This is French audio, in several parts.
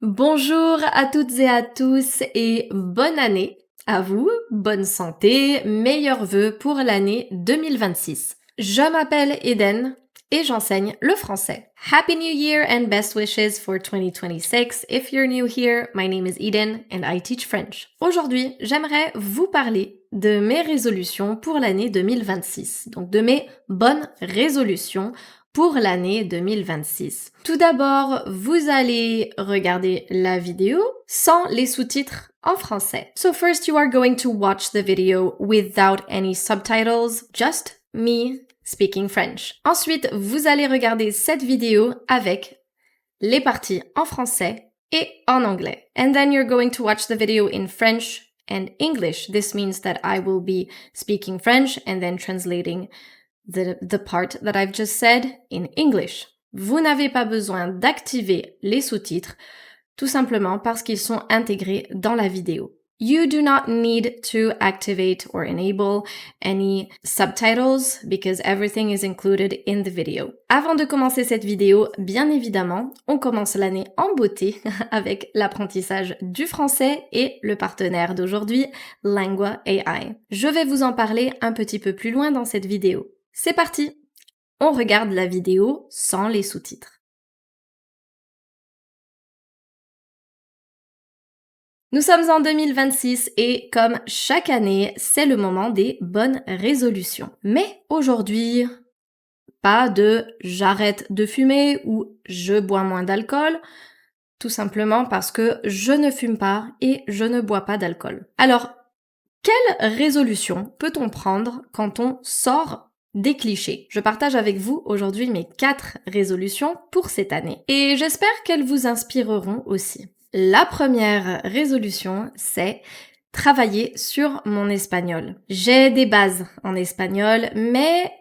Bonjour à toutes et à tous et bonne année à vous, bonne santé, meilleurs vœux pour l'année 2026. Je m'appelle Eden et j'enseigne le français. Happy New Year and best wishes for 2026. If you're new here, my name is Eden and I teach French. Aujourd'hui, j'aimerais vous parler de mes résolutions pour l'année 2026, donc de mes bonnes résolutions pour l'année 2026. Tout d'abord, vous allez regarder la vidéo sans les sous-titres en français. So first you are going to watch the video without any subtitles, just me speaking French. Ensuite, vous allez regarder cette vidéo avec les parties en français et en anglais. And then you're going to watch the video in French and English. This means that I will be speaking French and then translating the part that I've just said in English. Vous n'avez pas besoin d'activer les sous-titres, tout simplement parce qu'ils sont intégrés dans la vidéo. You do not need to activate or enable any subtitles because everything is included in the video. Avant de commencer cette vidéo, bien évidemment, on commence l'année en beauté avec l'apprentissage du français et le partenaire d'aujourd'hui, Lengua AI. Je vais vous en parler un petit peu plus loin dans cette vidéo. C'est parti! On regarde la vidéo sans les sous-titres. Nous sommes en 2026 et comme chaque année, c'est le moment des bonnes résolutions. Mais aujourd'hui, pas de j'arrête de fumer ou je bois moins d'alcool, tout simplement parce que je ne fume pas et je ne bois pas d'alcool. Alors, quelle résolution peut-on prendre quand on sort des clichés? Je partage avec vous aujourd'hui mes 4 résolutions pour cette année et j'espère qu'elles vous inspireront aussi. La première résolution, c'est travailler sur mon espagnol. J'ai des bases en espagnol, mais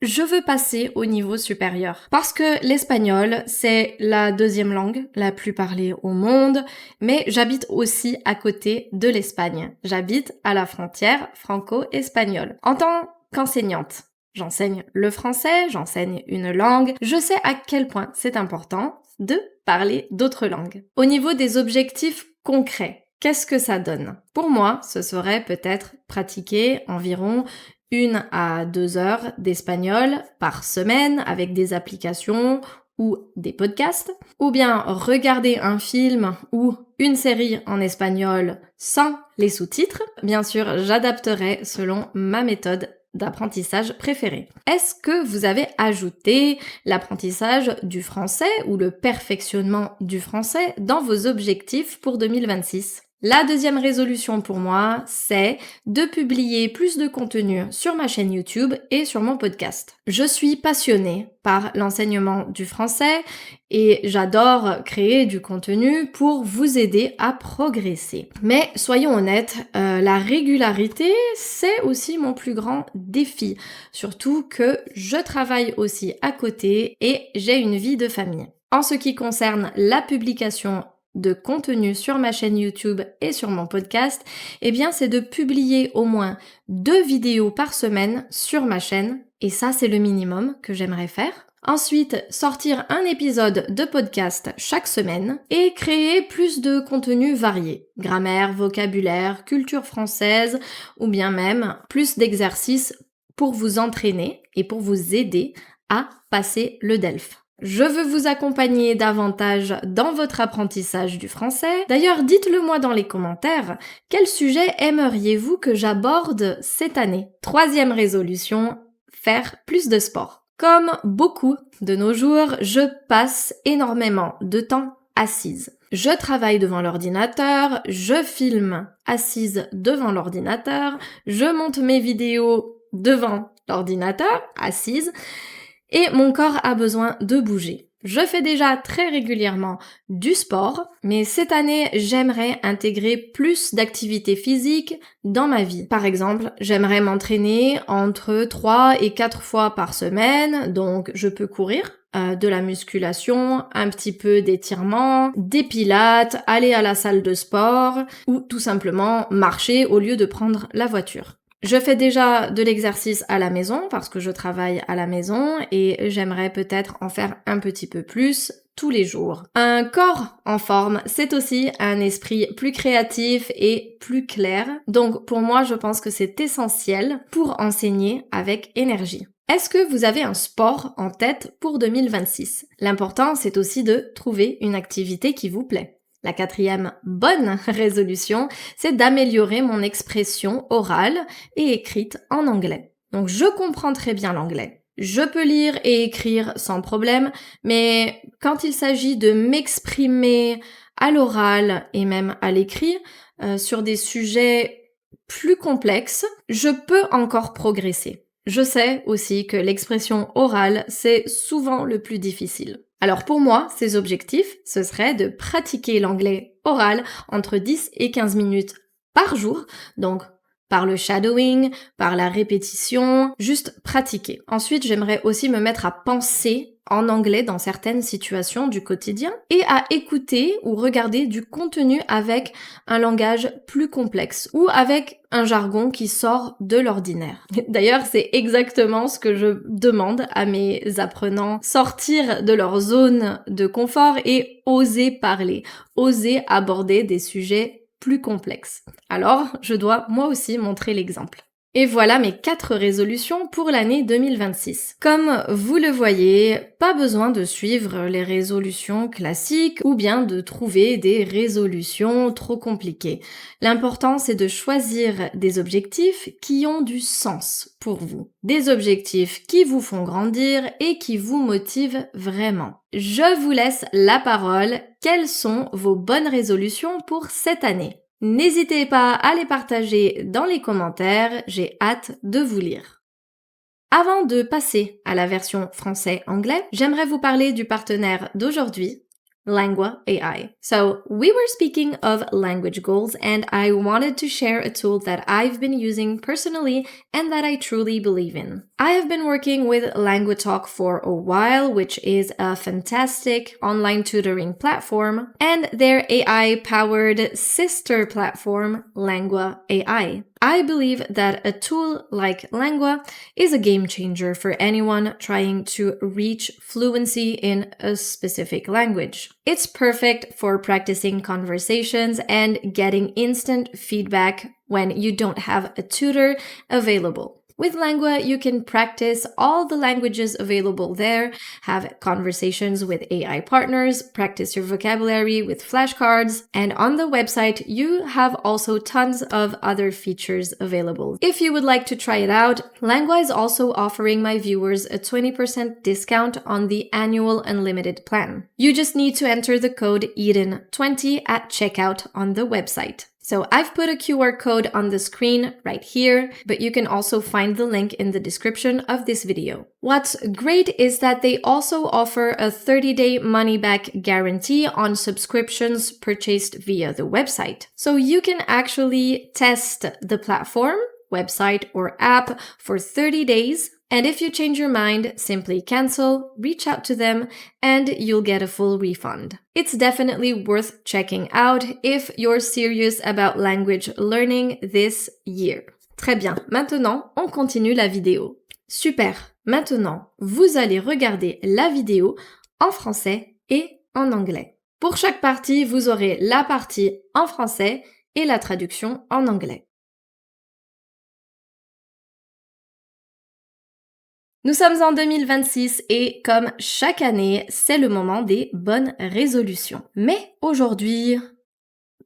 je veux passer au niveau supérieur. Parce que l'espagnol, c'est la deuxième langue la plus parlée au monde, mais j'habite aussi à côté de l'Espagne. J'habite à la frontière franco-espagnole. En tant qu'enseignante, j'enseigne le français, j'enseigne une langue. Je sais à quel point c'est important de parler d'autres langues. Au niveau des objectifs concrets, qu'est-ce que ça donne? Pour moi, ce serait peut-être pratiquer environ 1 à 2 heures d'espagnol par semaine avec des applications ou des podcasts, ou bien regarder un film ou une série en espagnol sans les sous-titres. Bien sûr, j'adapterai selon ma méthode d'apprentissage préférée. Est-ce que vous avez ajouté l'apprentissage du français ou le perfectionnement du français dans vos objectifs pour 2026? La deuxième résolution pour moi, c'est de publier plus de contenu sur ma chaîne YouTube et sur mon podcast. Je suis passionnée par l'enseignement du français et j'adore créer du contenu pour vous aider à progresser. Mais soyons honnêtes, la régularité, c'est aussi mon plus grand défi. Surtout que je travaille aussi à côté et j'ai une vie de famille. En ce qui concerne la publication de contenu sur ma chaîne YouTube et sur mon podcast, eh bien c'est de publier au moins 2 vidéos par semaine sur ma chaîne et ça c'est le minimum que j'aimerais faire. Ensuite, sortir un épisode de podcast chaque semaine et créer plus de contenu varié. Grammaire, vocabulaire, culture française ou bien même plus d'exercices pour vous entraîner et pour vous aider à passer le DELF. Je veux vous accompagner davantage dans votre apprentissage du français. D'ailleurs, dites-le moi dans les commentaires, quel sujet aimeriez-vous que j'aborde cette année? Troisième résolution, faire plus de sport. Comme beaucoup de nos jours, je passe énormément de temps assise. Je travaille devant l'ordinateur, je filme assise devant l'ordinateur, je monte mes vidéos devant l'ordinateur, assise, et mon corps a besoin de bouger. Je fais déjà très régulièrement du sport, mais cette année, j'aimerais intégrer plus d'activités physiques dans ma vie. Par exemple, j'aimerais m'entraîner entre 3 et 4 fois par semaine, donc je peux courir, de la musculation, un petit peu d'étirement, des pilates, aller à la salle de sport ou tout simplement marcher au lieu de prendre la voiture. Je fais déjà de l'exercice à la maison parce que je travaille à la maison et j'aimerais peut-être en faire un petit peu plus tous les jours. Un corps en forme, c'est aussi un esprit plus créatif et plus clair. Donc pour moi, je pense que c'est essentiel pour enseigner avec énergie. Est-ce que vous avez un sport en tête pour 2026? L'important, c'est aussi de trouver une activité qui vous plaît. La 4e bonne résolution, c'est d'améliorer mon expression orale et écrite en anglais. Donc je comprends très bien l'anglais. Je peux lire et écrire sans problème, mais quand il s'agit de m'exprimer à l'oral et même à l'écrit sur des sujets plus complexes, je peux encore progresser. Je sais aussi que l'expression orale, c'est souvent le plus difficile. Alors pour moi, ces objectifs, ce serait de pratiquer l'anglais oral entre 10 et 15 minutes par jour, donc par le shadowing, par la répétition, juste pratiquer. Ensuite, j'aimerais aussi me mettre à penser en anglais dans certaines situations du quotidien et à écouter ou regarder du contenu avec un langage plus complexe ou avec un jargon qui sort de l'ordinaire. D'ailleurs, c'est exactement ce que je demande à mes apprenants, sortir de leur zone de confort et oser parler, oser aborder des sujets plus complexes. Alors, je dois moi aussi montrer l'exemple. Et voilà mes 4 résolutions pour l'année 2026. Comme vous le voyez, pas besoin de suivre les résolutions classiques ou bien de trouver des résolutions trop compliquées. L'important, c'est de choisir des objectifs qui ont du sens pour vous. Des objectifs qui vous font grandir et qui vous motivent vraiment. Je vous laisse la parole. Quelles sont vos bonnes résolutions pour cette année ? N'hésitez pas à les partager dans les commentaires, j'ai hâte de vous lire. Avant de passer à la version français-anglais, j'aimerais vous parler du partenaire d'aujourd'hui, Langua AI. So, we were speaking of language goals and I wanted to share a tool that I've been using personally and that I truly believe in. I have been working with LanguaTalk for a while, which is a fantastic online tutoring platform, and their AI-powered sister platform, Langua AI. I believe that a tool like Langua is a game changer for anyone trying to reach fluency in a specific language. It's perfect for practicing conversations and getting instant feedback when you don't have a tutor available. With Langua, you can practice all the languages available there, have conversations with AI partners, practice your vocabulary with flashcards, and on the website, you have also tons of other features available. If you would like to try it out, Langua is also offering my viewers a 20% discount on the annual unlimited plan. You just need to enter the code EDEN20 at checkout on the website. So I've put a QR code on the screen right here, but you can also find the link in the description of this video. What's great is that they also offer a 30-day money-back guarantee on subscriptions purchased via the website. So you can actually test the platform, website, or app for 30 days. And if you change your mind, simply cancel, reach out to them, and you'll get a full refund. It's definitely worth checking out if you're serious about language learning this year. Très bien, maintenant, on continue la vidéo. Super, maintenant, vous allez regarder la vidéo en français et en anglais. Pour chaque partie, vous aurez la partie en français et la traduction en anglais. Nous sommes en 2026 et comme chaque année, c'est le moment des bonnes résolutions. Mais aujourd'hui,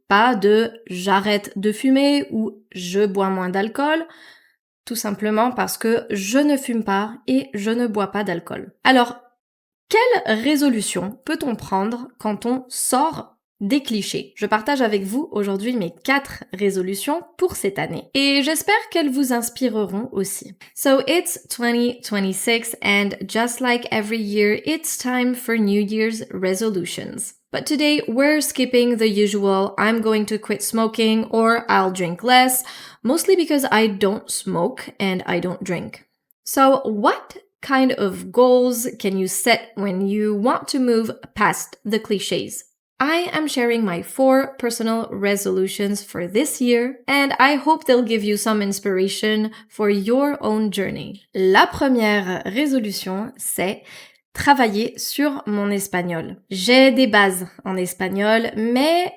pas de j'arrête de fumer ou je bois moins d'alcool, tout simplement parce que je ne fume pas et je ne bois pas d'alcool. Alors, quelle résolution peut-on prendre quand on sort des clichés? Je partage avec vous aujourd'hui mes 4 résolutions pour cette année et j'espère qu'elles vous inspireront aussi. So it's 2026 and just like every year, it's time for New Year's resolutions. But today we're skipping the usual I'm going to quit smoking or I'll drink less, mostly because I don't smoke and I don't drink. So what kind of goals can you set when you want to move past the clichés? I am sharing my 4 personal resolutions for this year, and I hope they'll give you some inspiration for your own journey. La première résolution, c'est travailler sur mon espagnol. J'ai des bases en espagnol, mais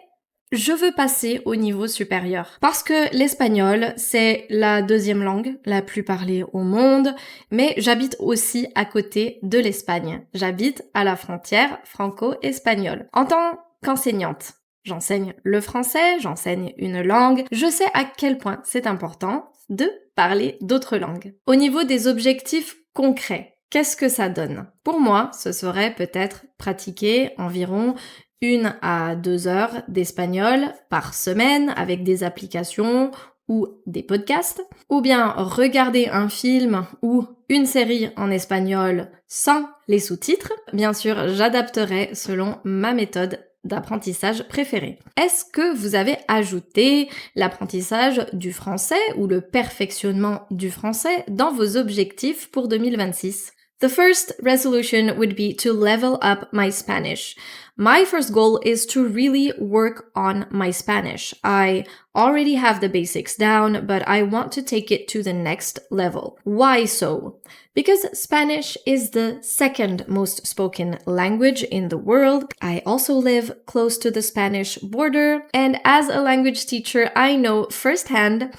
je veux passer au niveau supérieur. Parce que l'espagnol, c'est la deuxième langue la plus parlée au monde, mais j'habite aussi à côté de l'Espagne. J'habite à la frontière franco-espagnole. En tant qu'enseignante, j'enseigne le français, j'enseigne une langue. Je sais à quel point c'est important de parler d'autres langues. Au niveau des objectifs concrets, qu'est-ce que ça donne? Pour moi, ce serait peut-être pratiquer environ 1 à 2 heures d'espagnol par semaine avec des applications ou des podcasts, ou bien regarder un film ou une série en espagnol sans les sous-titres. Bien sûr, j'adapterai selon ma méthode d'apprentissage préférée. Est-ce que vous avez ajouté l'apprentissage du français ou le perfectionnement du français dans vos objectifs pour 2026? The first resolution would be to level up my Spanish. My first goal is to really work on my Spanish. I already have the basics down, but I want to take it to the next level. Why so? Because Spanish is the second most spoken language in the world. I also live close to the Spanish border, and as a language teacher, I know firsthand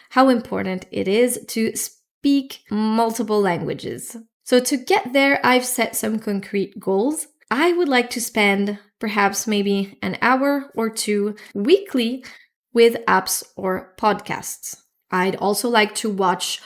how important it is to speak multiple languages. So to get there, I've set some concrete goals. I would like to spend perhaps maybe an hour or 2 weekly with apps or podcasts. I'd also like to watch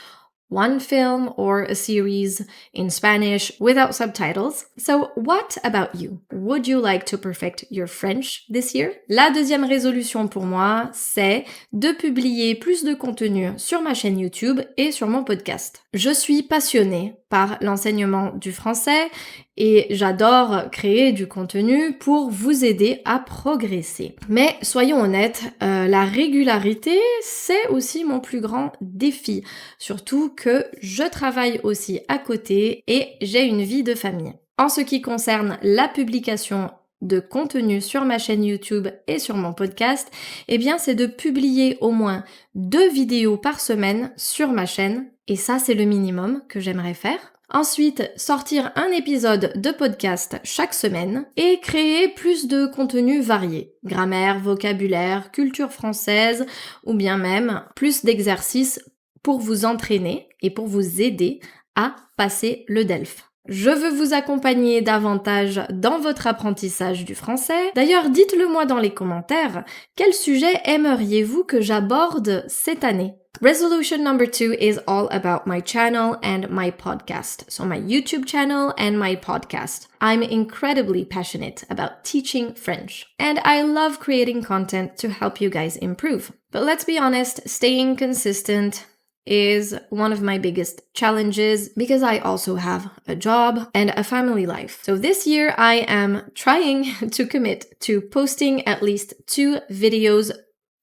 one film or a series in Spanish without subtitles. So what about you? Would you like to perfect your French this year? La deuxième résolution pour moi, c'est de publier plus de contenu sur ma chaîne YouTube et sur mon podcast. Je suis passionnée par l'enseignement du français et j'adore créer du contenu pour vous aider à progresser. Mais soyons honnêtes, la régularité, c'est aussi mon plus grand défi. Surtout que je travaille aussi à côté et j'ai une vie de famille. En ce qui concerne la publication de contenu sur ma chaîne YouTube et sur mon podcast, eh bien c'est de publier au moins 2 vidéos par semaine sur ma chaîne. Et ça, c'est le minimum que j'aimerais faire. Ensuite, sortir un épisode de podcast chaque semaine et créer plus de contenu varié. Grammaire, vocabulaire, culture française ou bien même plus d'exercices pour vous entraîner et pour vous aider à passer le DELF. Je veux vous accompagner davantage dans votre apprentissage du français. D'ailleurs, dites-le moi dans les commentaires, quel sujet aimeriez-vous que j'aborde cette année? Resolution number 2 is all about my channel and my podcast. So my YouTube channel and my podcast. I'm incredibly passionate about teaching French, and I love creating content to help you guys improve. But let's be honest, staying consistent is one of my biggest challenges because I also have a job and a family life. So this year I am trying to commit to posting at least 2 videos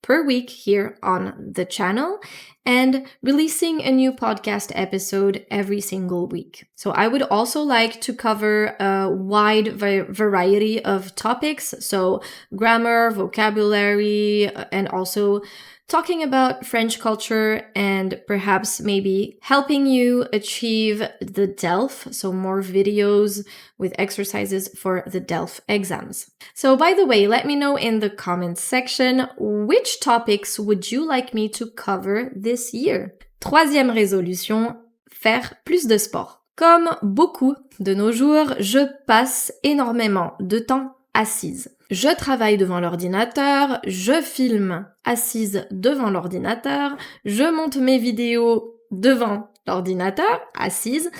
per week here on the channel and releasing a new podcast episode every single week. So I would also like to cover a wide variety of topics, so grammar, vocabulary, and also talking about French culture and perhaps maybe helping you achieve the DELF, so more videos with exercises for the DELF exams. So by the way, let me know in the comments section which topics would you like me to cover this year. Troisième résolution, faire plus de sport. Comme beaucoup de nos jours, je passe énormément de temps assise. Je travaille devant l'ordinateur, je filme assise devant l'ordinateur, je monte mes vidéos devant l'ordinateur, assise,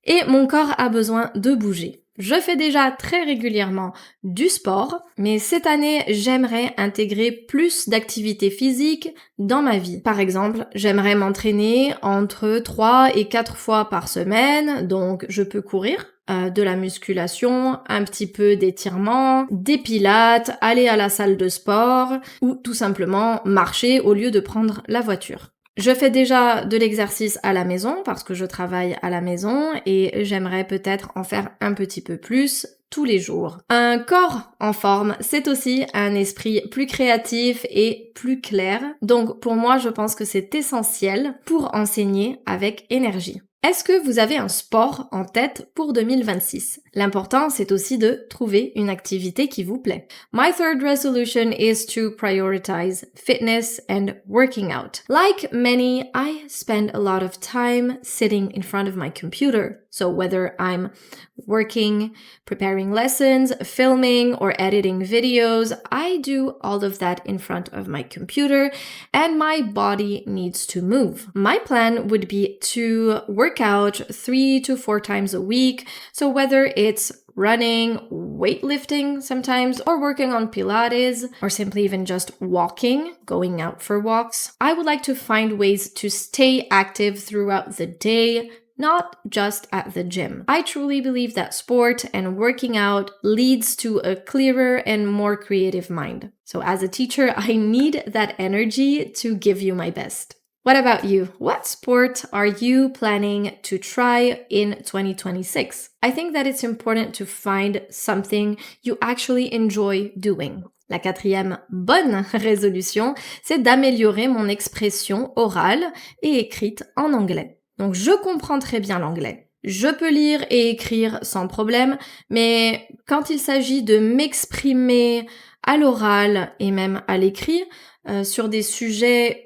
et mon corps a besoin de bouger. Je fais déjà très régulièrement du sport, mais cette année, j'aimerais intégrer plus d'activités physiques dans ma vie. Par exemple, j'aimerais m'entraîner entre 3 et 4 fois par semaine, donc je peux courir, de la musculation, un petit peu d'étirement, des pilates, aller à la salle de sport ou tout simplement marcher au lieu de prendre la voiture. Je fais déjà de l'exercice à la maison parce que je travaille à la maison et j'aimerais peut-être en faire un petit peu plus tous les jours. Un corps en forme, c'est aussi un esprit plus créatif et plus clair. Donc pour moi, je pense que c'est essentiel pour enseigner avec énergie. Est-ce que vous avez un sport en tête pour 2026? L'important, c'est aussi de trouver une activité qui vous plaît. My third resolution is to prioritize fitness and working out. Like many, I spend a lot of time sitting in front of my computer. So whether I'm working, preparing lessons, filming, or editing videos, I do all of that in front of my computer and my body needs to move. My plan would be to work out 3 to 4 times a week. So whether it's running, weightlifting sometimes, or working on Pilates, or simply even just walking, going out for walks, I would like to find ways to stay active throughout the day, not just at the gym. I truly believe that sport and working out leads to a clearer and more creative mind. So as a teacher, I need that energy to give you my best. What about you? What sport are you planning to try in 2026? I think that it's important to find something you actually enjoy doing. La quatrième bonne résolution, c'est d'améliorer mon expression orale et écrite en anglais. Donc je comprends très bien l'anglais. Je peux lire et écrire sans problème, mais quand il s'agit de m'exprimer à l'oral et même à l'écrit sur des sujets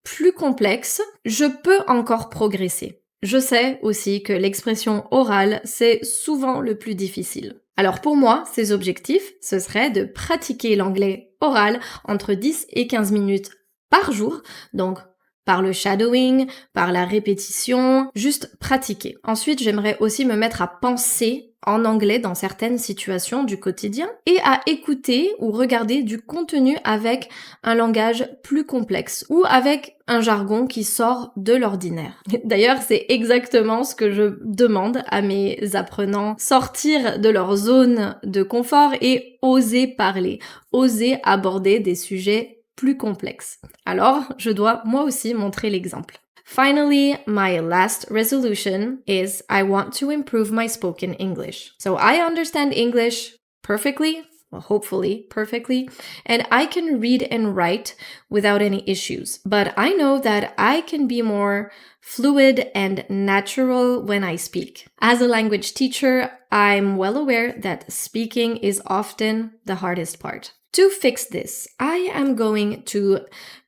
plus complexes, je peux encore progresser. Je sais aussi que l'expression orale, c'est souvent le plus difficile. Alors pour moi, ces objectifs, ce serait de pratiquer l'anglais oral entre 10 et 15 minutes par jour, donc par le shadowing, par la répétition, juste pratiquer. Ensuite, j'aimerais aussi me mettre à penser en anglais dans certaines situations du quotidien et à écouter ou regarder du contenu avec un langage plus complexe ou avec un jargon qui sort de l'ordinaire. D'ailleurs, c'est exactement ce que je demande à mes apprenants, sortir de leur zone de confort et oser parler, oser aborder des sujets plus complexe. Alors, je dois moi aussi montrer l'exemple. Finally, my last resolution is I want to improve my spoken English. So I understand English perfectly, well, hopefully perfectly, and I can read and write without any issues. But I know that I can be more fluid and natural when I speak. As a language teacher, I'm well aware that speaking is often the hardest part. To fix this, I am going to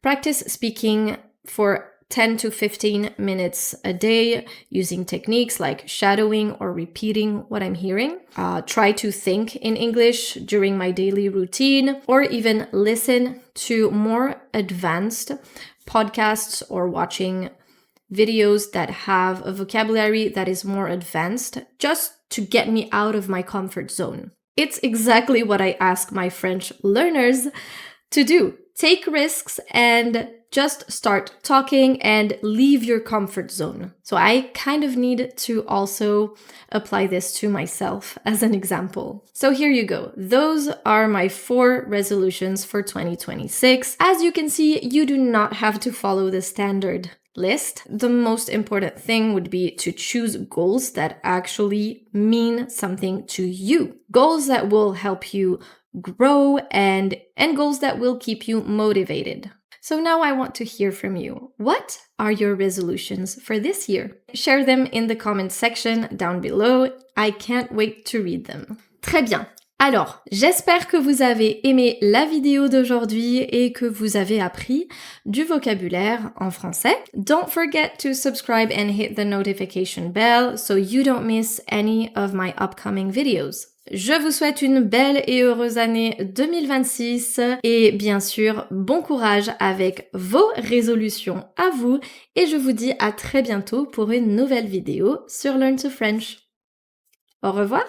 practice speaking for 10 to 15 minutes a day using techniques like shadowing or repeating what I'm hearing. Try to think in English during my daily routine or even listen to more advanced podcasts or watching videos that have a vocabulary that is more advanced just to get me out of my comfort zone. It's exactly what I ask my French learners to do. Take risks and just start talking and leave your comfort zone. So I kind of need to also apply this to myself as an example. So here you go. Those are my 4 resolutions for 2026. As you can see, you do not have to follow the standard list. The most important thing would be to choose goals that actually mean something to you. Goals that will help you grow and goals that will keep you motivated. So now I want to hear from you. What are your resolutions for this year? Share them in the comment section down below. I can't wait to read them. Très bien. Alors, j'espère que vous avez aimé la vidéo d'aujourd'hui et que vous avez appris du vocabulaire en français. Don't forget to subscribe and hit the notification bell so you don't miss any of my upcoming videos. Je vous souhaite une belle et heureuse année 2026 et bien sûr, bon courage avec vos résolutions à vous et je vous dis à très bientôt pour une nouvelle vidéo sur Learn to French. Au revoir!